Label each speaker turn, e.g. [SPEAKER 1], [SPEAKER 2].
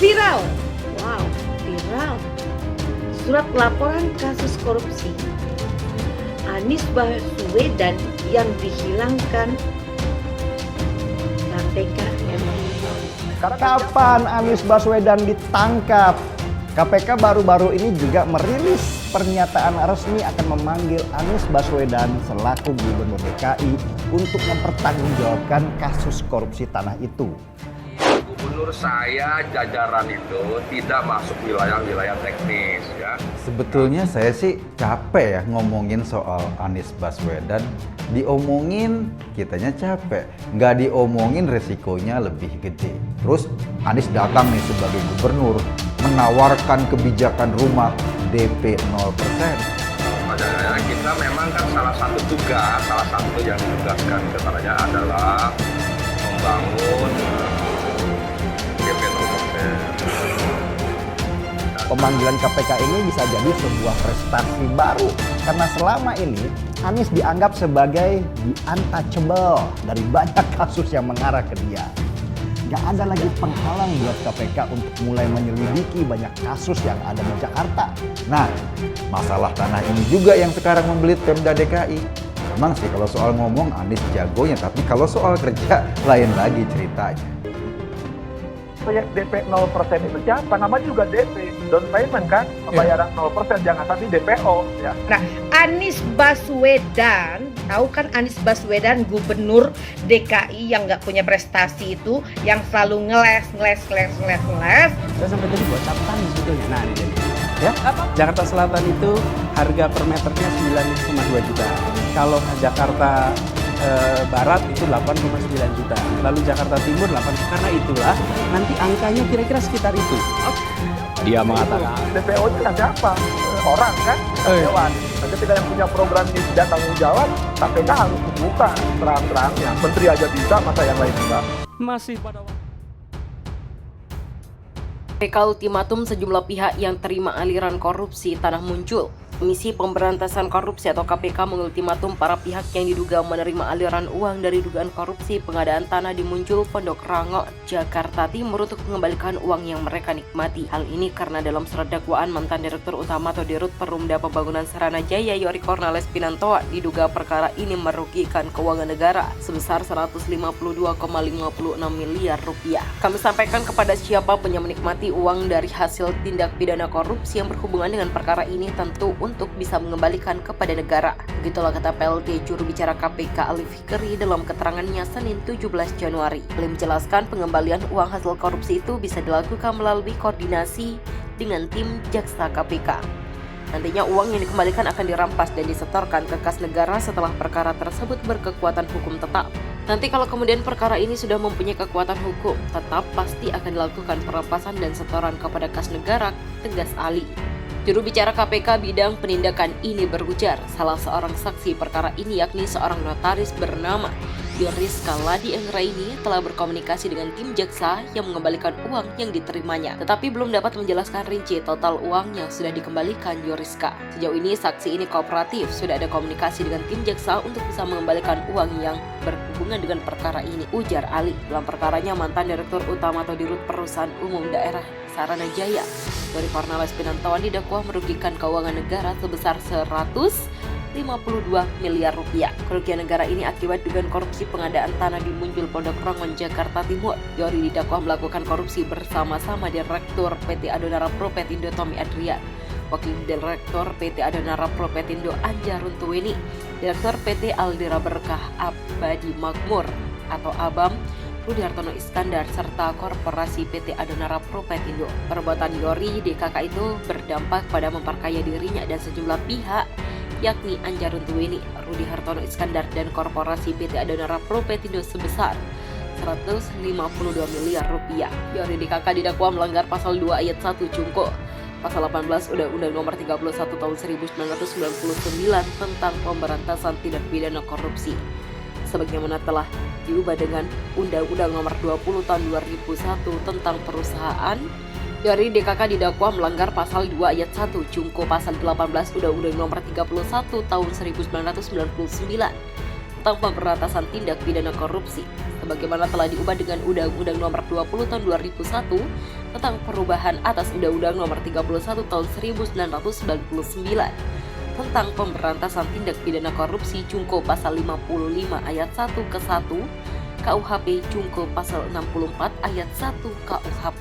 [SPEAKER 1] Viral. Wow, viral. Surat laporan kasus korupsi Anies Baswedan yang dihilangkan KPK RI.
[SPEAKER 2] Kapan Anies Baswedan ditangkap? KPK baru-baru ini juga merilis pernyataan resmi akan memanggil Anies Baswedan selaku Gubernur DKI untuk mempertanggungjawabkan kasus korupsi tanah itu.
[SPEAKER 3] Gubernur saya jajaran itu tidak masuk wilayah-wilayah teknis ya.
[SPEAKER 4] Sebetulnya saya sih capek ya ngomongin soal Anies Baswedan. Diomongin kitanya capek, nggak diomongin resikonya lebih gede. Terus Anies datang nih sebagai gubernur menawarkan kebijakan rumah DP 0%.
[SPEAKER 3] Padahal kita memang kan salah satu yang ditugaskan kepadanya adalah membangun DP 0%.
[SPEAKER 2] Pemanggilan KPK ini bisa jadi sebuah prestasi baru karena selama ini Anies dianggap sebagai the untouchable dari banyak kasus yang mengarah ke dia. Gak ada lagi penghalang buat KPK untuk mulai menyelidiki banyak kasus yang ada di Jakarta.
[SPEAKER 4] Nah, masalah tanah ini juga yang sekarang membelit Pemda DKI. Memang sih kalau soal ngomong Anies jagonya, tapi kalau soal kerja lain lagi ceritanya.
[SPEAKER 5] Proyek DP 0% itu siapa? Namanya juga DP, down payment kan? Pembayaran 0%, jangan sampai DPO ya.
[SPEAKER 1] Nah, Anies Baswedan, tahu kan Anies Baswedan Gubernur DKI yang nggak punya prestasi itu, yang selalu ngeles.
[SPEAKER 6] Saya sampai tadi buat catatan sebetulnya. Nah ini jadi ya. Jakarta Selatan itu harga per meternya 9,2 juta. Kalau Jakarta Barat itu 8,9 juta. Lalu Jakarta Timur 8. Karena itulah nanti angkanya kira-kira sekitar itu. Dia mengatakan
[SPEAKER 5] DPO itu kan siapa? Orang kan? Dewan. Nah, ketika yang punya program ini tidak tanggung jawab, KPK harus membuka terang-terangnya. Menteri aja bisa, masa yang lain juga.
[SPEAKER 6] masih pada waktu
[SPEAKER 7] KPK ultimatum sejumlah pihak yang terima aliran korupsi tanah muncul. Komisi Pemberantasan Korupsi atau KPK mengultimatum para pihak yang diduga menerima aliran uang dari dugaan korupsi pengadaan tanah di Muncul, Pondok Rango, Jakarta Timur untuk mengembalikan uang yang mereka nikmati. Hal ini karena dalam surat dakwaan mantan Direktur Utama atau Dirut Perumda Pembangunan Sarana Jaya Yoris Cornelis Pinantoa diduga perkara ini merugikan keuangan negara sebesar 152,56 miliar rupiah. Kami sampaikan kepada siapapun yang menikmati uang dari hasil tindak pidana korupsi yang berhubungan dengan perkara ini tentu untuk bisa mengembalikan kepada negara. Begitulah kata PLT juru bicara KPK Ali Fikri dalam keterangannya Senin 17 Januari. Beliau menjelaskan pengembalian uang hasil korupsi itu bisa dilakukan melalui koordinasi dengan tim jaksa KPK. Nantinya uang yang dikembalikan akan dirampas dan disetorkan ke kas negara setelah perkara tersebut berkekuatan hukum tetap. Nanti kalau kemudian perkara ini sudah mempunyai kekuatan hukum tetap, pasti akan dilakukan perampasan dan setoran kepada kas negara, tegas Ali. Juru bicara KPK bidang penindakan ini berujar, salah seorang saksi perkara ini yakni seorang notaris bernama Yoris Kaladi Anggraini telah berkomunikasi dengan tim jaksa yang mengembalikan uang yang diterimanya, tetapi belum dapat menjelaskan rinci total uang yang sudah dikembalikan Yoriska. Sejauh ini saksi ini kooperatif, sudah ada komunikasi dengan tim jaksa untuk bisa mengembalikan uang yang berhubungan dengan perkara ini, ujar Ali. Dalam perkaranya mantan Direktur Utama atau Dirut Perusahaan Umum Daerah Sarana Jaya Yoris Cornelis Pinantoa didakwa merugikan keuangan negara sebesar 152 miliar rupiah. Kerugian negara ini akibat dugaan korupsi pengadaan tanah di Muncul, Pondok Rangon, Jakarta Timur. Yori didakwa melakukan korupsi bersama-sama Direktur PT Adonara Pro Petindo Tommy Adrian, Wakil Direktur PT Adonara Pro Petindo Anja Runtuweni, Direktur PT Aldira Berkah Abadi Makmur atau ABAM Rudi Hartono Iskandar, serta Korporasi PT Adonara Pro Petindo. Perbuatan Yori DKK itu berdampak pada memperkaya dirinya dan sejumlah pihak, yakni Anja Runtuweni, Rudi Hartono Iskandar, dan Korporasi PT Adonara Pro Petindo sebesar 152 miliar rupiah. Yori DKK didakwa melanggar pasal 2 ayat 1 Cungko, pasal 18 Undang-Undang Nomor 31 Tahun 1999 tentang pemberantasan tindak pidana korupsi, sebagaimana telah diubah dengan Undang-Undang Nomor 20 Tahun 2001 tentang perusahaan. Yori DKK didakwa melanggar pasal 2 ayat 1 Cungko pasal 18 Undang-Undang Nomor 31 Tahun 1999 tentang pemberantasan tindak pidana korupsi, sebagaimana telah diubah dengan Undang-Undang Nomor 20 Tahun 2001 tentang perubahan atas Undang-Undang Nomor 31 Tahun 1999 tentang pemberantasan tindak pidana korupsi Junko pasal 55 ayat 1 ke 1 KUHP Junko pasal 64 ayat 1 KUHP.